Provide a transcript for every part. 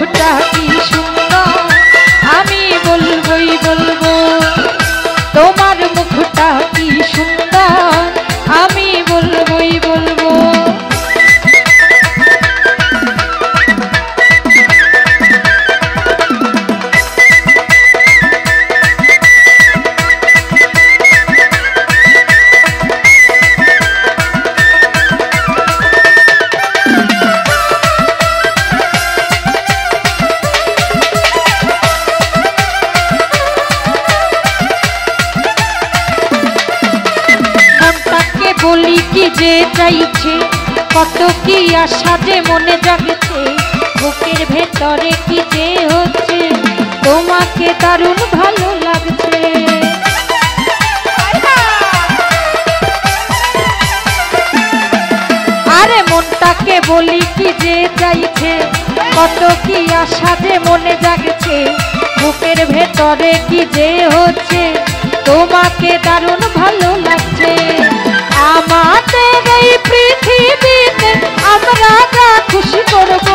মুখটা কি সুন্দর আমি বলবই বলবো তোমার মুখটা কি সুন্দর আমি বলবই বলবো বলি কি যে চাইছে কত কি আশা যে মনে জাগছে বুকের ভেতরে কি যে হচ্ছে তোমাকে দারুণ ভালো লাগছে আরে মনটাকে বলি কি যে চাইছে কত কি আশা যে মনে জাগছে বুকের ভেতরে কি যে হচ্ছে তোমাকে দারুণ ভালো লাগছে আমাদের এই পৃথিবীতে আমরা যা খুশি করব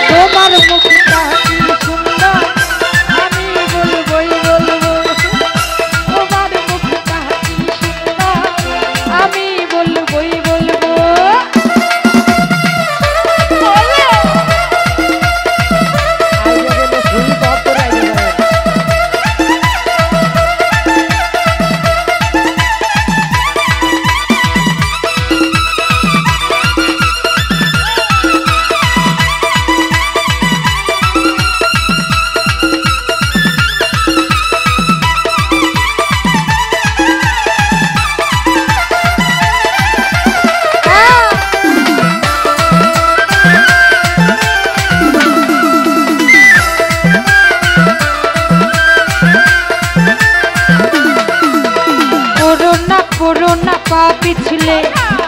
তোমার মুখটা কি সুন্দর আমি বলবই বলবো তোমার মুখটা কি সুন্দর আমি বলবই বলবো করোনা পা পিছলে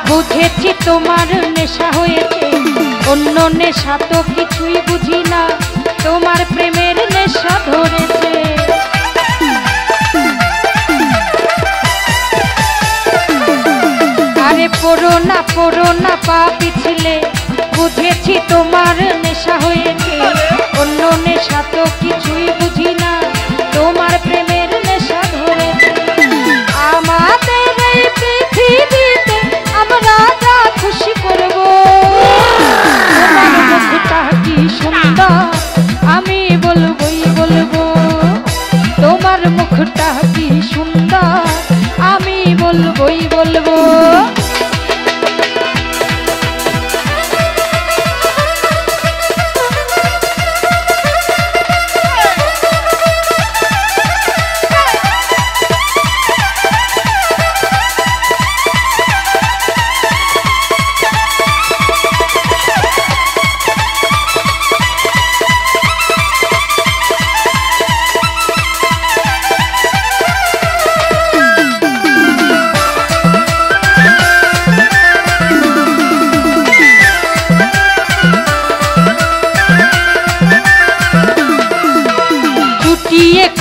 বুঝেছি তোমার নেশা হয়েছে অন্য নেশা তো কিছুই বুঝি না তোমার প্রেমের নেশা ধরেছে আরে করোনা পা পিছলে বুঝেছি তোমার নেশা হয়েছে অন্য নেশা তো কিছুই বুঝি না তোমার প্রেমের নেশা ধরেছে আমাদের এই পৃথিবীতে আমরা যা খুশি করব তোমার মুখটা কি সুন্দর আমি বলবই বলবো তোমার মুখটা কি সুন্দর আমি বলবই বলবো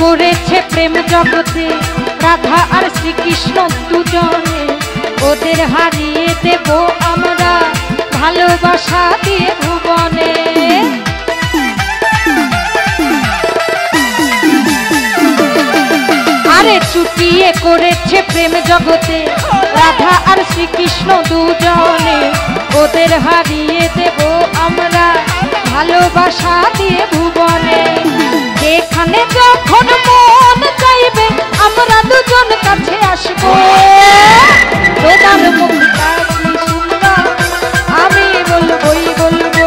করেছে প্রেম জগতে রাধা আর শ্রীকৃষ্ণ দুজনে ওদের হারিয়ে দেব আমরা ভালোবাসা দিয়ে ভুবনে আরে চুটিয়ে করেছে প্রেম জগতে রাধা আর শ্রীকৃষ্ণ দুজনে ওদের হারিয়ে দেব আমরা ভালোবাসা দিয়ে ভুবনে যেখানে যখন মন চাইবে আমরা দুজন কাছে আসবো তোমার মুখটা কি সুন্দর আমি বলবই বলবো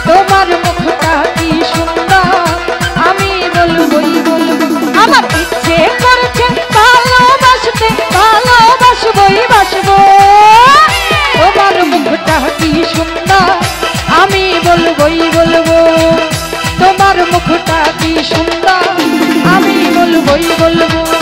তোমার মুখটা কি সুন্দর আমি বলবই বলবো আমার ইচ্ছে করছে ভালোবাসতে ভালোবাসবই বাসবো তোমার মুখটা কি সুন্দর আমি বলবই বলবো তোমার মুখটা কি সুন্দর আমি বলবই বলবো